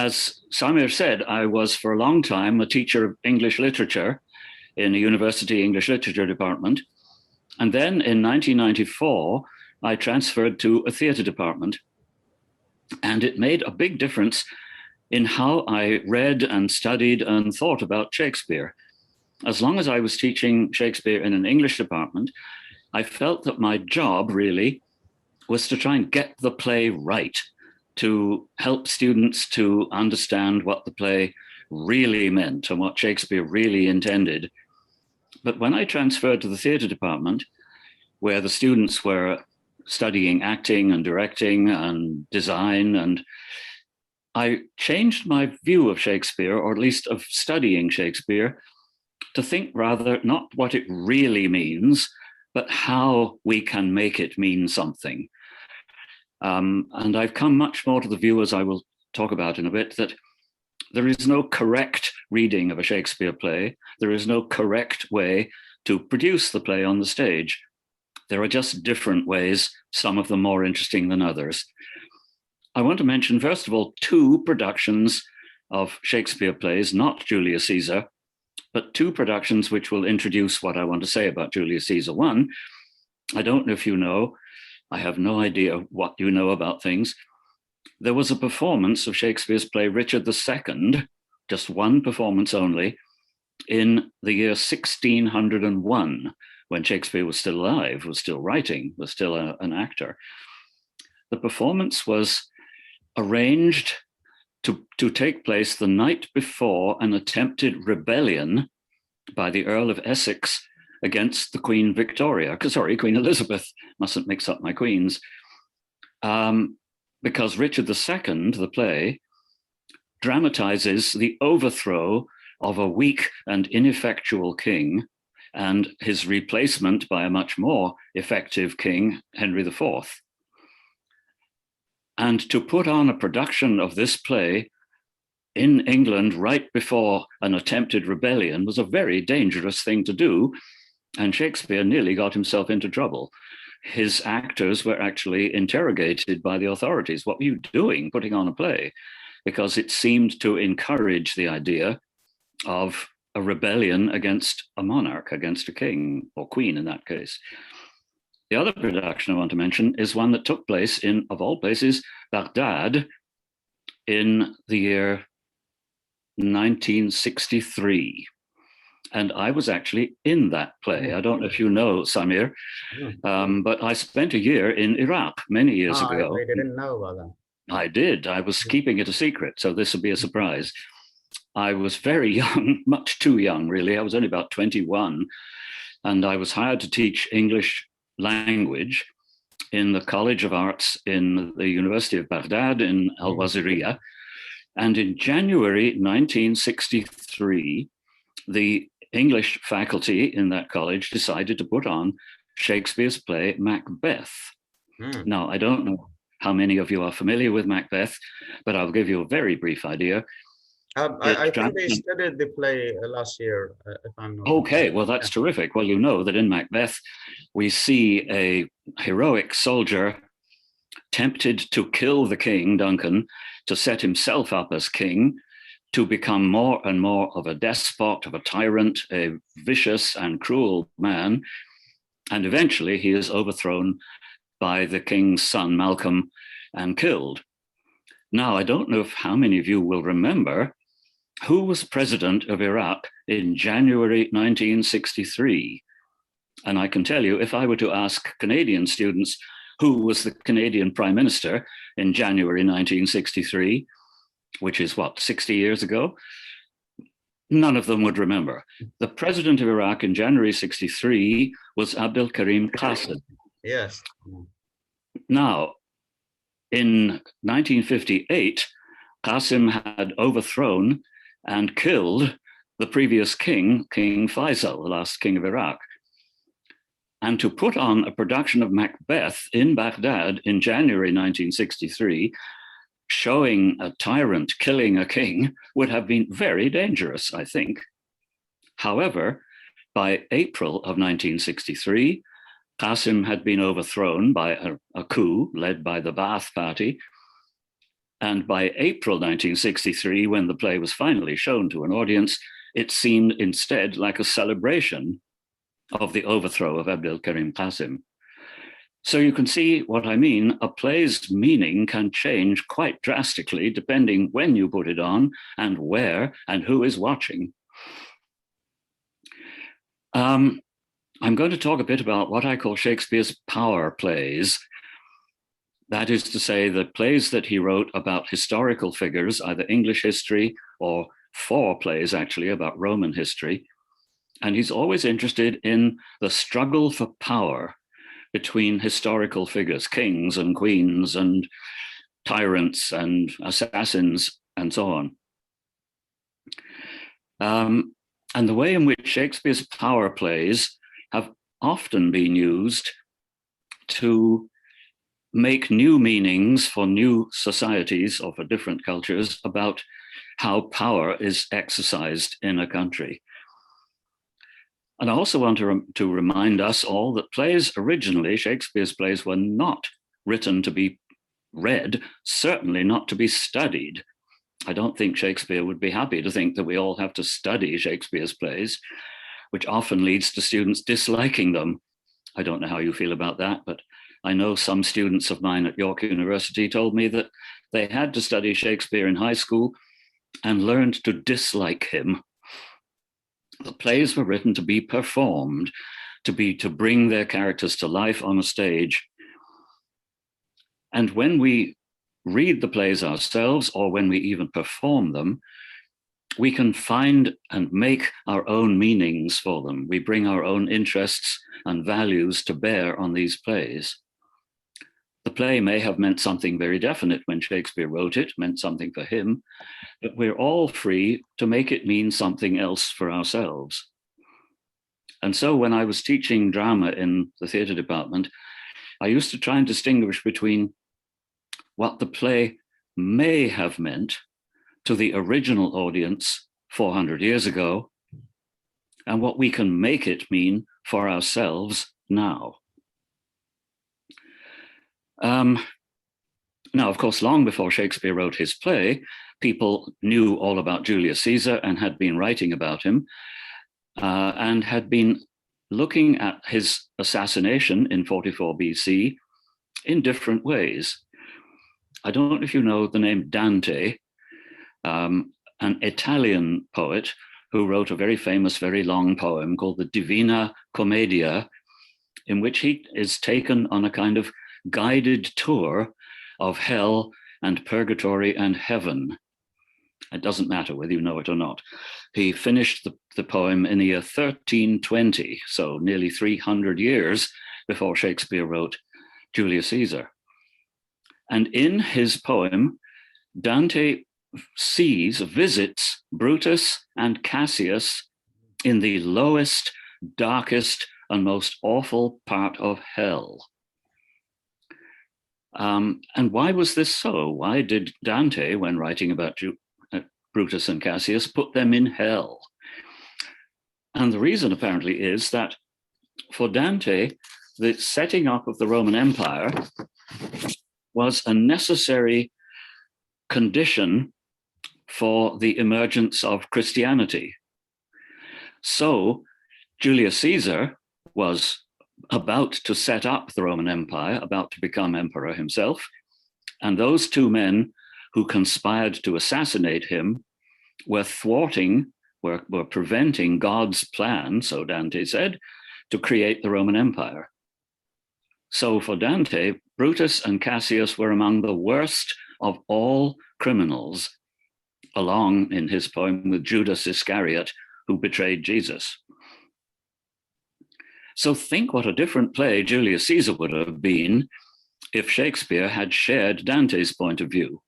As Samir said, I was for a long time a teacher of English literature in a university English literature department. And then in 1994, I transferred to a theatre department. And it made a big difference in how I read and studied and thought about Shakespeare. As long as I was teaching Shakespeare in an English department, I felt that my job really was to try and get the play right, to help students to understand what the play really meant and what Shakespeare really intended. But when I transferred to the theatre department, where the students were studying acting and directing and design, and I changed my view of Shakespeare, or at least of studying Shakespeare, to think rather not what it really means, but how we can make it mean something. And I've come much more to the view, as I will talk about in a bit, that there is no correct reading of a Shakespeare play. There is no correct way to produce the play on the stage. There are just different ways, some of them more interesting than others. I want to mention, first of all, two productions of Shakespeare plays, not Julius Caesar, but two productions which will introduce what I want to say about Julius Caesar. One, I don't know if you know, I have no idea what you know about things. There was a performance of Shakespeare's play Richard II, just one performance only, in the year 1601, when Shakespeare was still alive, was still writing, was still an actor. The performance was arranged to take place the night before an attempted rebellion by the Earl of Essex against the Queen Victoria, Queen Elizabeth, mustn't mix up my queens, because Richard II, the play, dramatizes the overthrow of a weak and ineffectual king and his replacement by a much more effective king, Henry IV. And to put on a production of this play in England right before an attempted rebellion was a very dangerous thing to do, and Shakespeare nearly got himself into trouble. His actors were actually interrogated by the authorities. What were you doing putting on a play? Because it seemed to encourage the idea of a rebellion against a monarch, against a king or queen in that case. The other production I want to mention is one that took place in, of all places, Baghdad in the year 1963. And I was actually in that play. I don't know if you know, Samir, but I spent a year in Iraq many years ago. I didn't know about that. I did. I was keeping it a secret, so this will be a surprise. I was very young, much too young, really. I was only about 21, and I was hired to teach English language in the College of Arts in the University of Baghdad in Al-Waziriyah. And in January 1963, the English faculty in that college decided to put on Shakespeare's play Macbeth. Now, I don't know how many of you are familiar with Macbeth, but I'll give you a very brief idea. I think they studied the play last year, if I'm not Okay, mistaken. Well, that's terrific. Well, you know that in Macbeth, we see a heroic soldier tempted to kill the king, Duncan, to set himself up as king, to become more and more of a despot, of a tyrant, a vicious and cruel man. And eventually he is overthrown by the king's son, Malcolm, and killed. Now, I don't know how many of you will remember who was president of Iraq in January 1963. And I can tell you, if I were to ask Canadian students who was the Canadian Prime Minister in January 1963, which is what, 60 years ago? None of them would remember. The president of Iraq in January 63 was Abdel Karim Qasim. Yes. Now, in 1958, Qasim had overthrown and killed the previous king, King Faisal, the last king of Iraq. And to put on a production of Macbeth in Baghdad in January 1963, showing a tyrant killing a king would have been very dangerous, I think. However, by April of 1963, Qasim had been overthrown by a coup led by the Ba'ath Party, And by April 1963, when the play was finally shown to an audience, it seemed instead like a celebration of the overthrow of Abdel Karim Qasim. So you can see what I mean. A play's meaning can change quite drastically depending when you put it on and where and who is watching. I'm going to talk a bit about what I call Shakespeare's power plays. That is to say, the plays that he wrote about historical figures, either English history or 4 plays actually about Roman history. And he's always interested in the struggle for power between historical figures, kings and queens and tyrants and assassins and so on. And the way in which Shakespeare's power plays have often been used to make new meanings for new societies or for different cultures about how power is exercised in a country. And I also want to remind us all that plays originally, Shakespeare's plays, were not written to be read, certainly not to be studied. I don't think Shakespeare would be happy to think that we all have to study Shakespeare's plays, which often leads to students disliking them. I don't know how you feel about that, but I know some students of mine at York University told me that they had to study Shakespeare in high school and learned to dislike him. The plays were written to be performed, to bring their characters to life on a stage. And when we read the plays ourselves, or when we even perform them, we can find and make our own meanings for them. We bring our own interests and values to bear on these plays. The play may have meant something very definite when Shakespeare wrote it, meant something for him, but we're all free to make it mean something else for ourselves. And so when I was teaching drama in the theatre department, I used to try and distinguish between what the play may have meant to the original audience 400 years ago and what we can make it mean for ourselves now. Now, of course, long before Shakespeare wrote his play, people knew all about Julius Caesar and had been writing about him and had been looking at his assassination in 44 BC in different ways. I don't know if you know the name Dante, an Italian poet who wrote a very famous, very long poem called the Divina Commedia, in which he is taken on a kind of guided tour of hell and purgatory and heaven. It doesn't matter whether you know it or not. He finished the poem in the year 1320, so nearly 300 years before Shakespeare wrote Julius Caesar. And in his poem, Dante visits Brutus and Cassius in the lowest, darkest, and most awful part of hell. And why was this so? Why did Dante, when writing about Brutus and Cassius, put them in hell? And the reason apparently is that for Dante, the setting up of the Roman Empire was a necessary condition for the emergence of Christianity. So Julius Caesar was about to set up the Roman Empire, about to become emperor himself. And those two men who conspired to assassinate him were preventing God's plan, so Dante said, to create the Roman Empire. So for Dante, Brutus and Cassius were among the worst of all criminals, along in his poem with Judas Iscariot, who betrayed Jesus. So think what a different play Julius Caesar would have been if Shakespeare had shared Dante's point of view,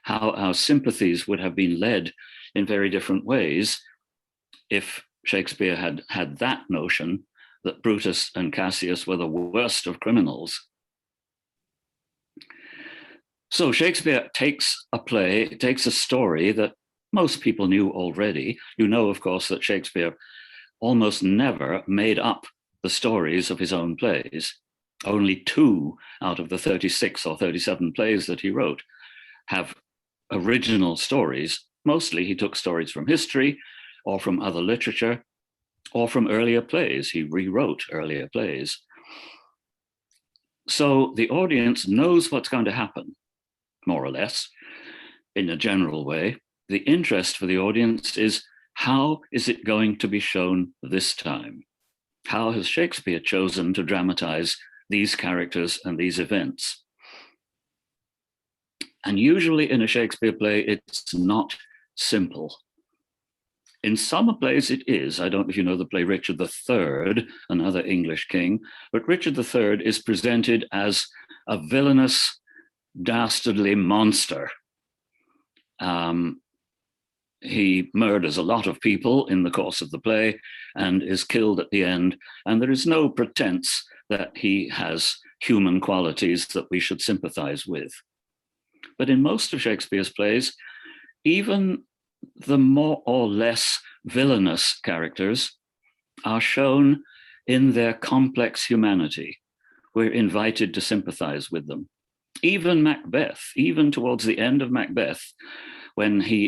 how our sympathies would have been led in very different ways if Shakespeare had that notion that Brutus and Cassius were the worst of criminals. So Shakespeare takes a story that most people knew already. You know, of course, that Shakespeare almost never made up the stories of his own plays. Only 2 out of the 36 or 37 plays that he wrote have original stories. Mostly he took stories from history or from other literature or from earlier plays. He rewrote earlier plays. So the audience knows what's going to happen, more or less, in a general way. The interest for the audience is, how is it going to be shown this time? How has Shakespeare chosen to dramatize these characters and these events? And usually in a Shakespeare play, it's not simple. In some plays it is. I don't know if you know the play Richard III, another English king, but Richard III is presented as a villainous, dastardly monster. He murders a lot of people in the course of the play and is killed at the end. And there is no pretense that he has human qualities that we should sympathize with. But in most of Shakespeare's plays, even the more or less villainous characters are shown in their complex humanity. We're invited to sympathize with them. Even Macbeth, even towards the end of Macbeth, when he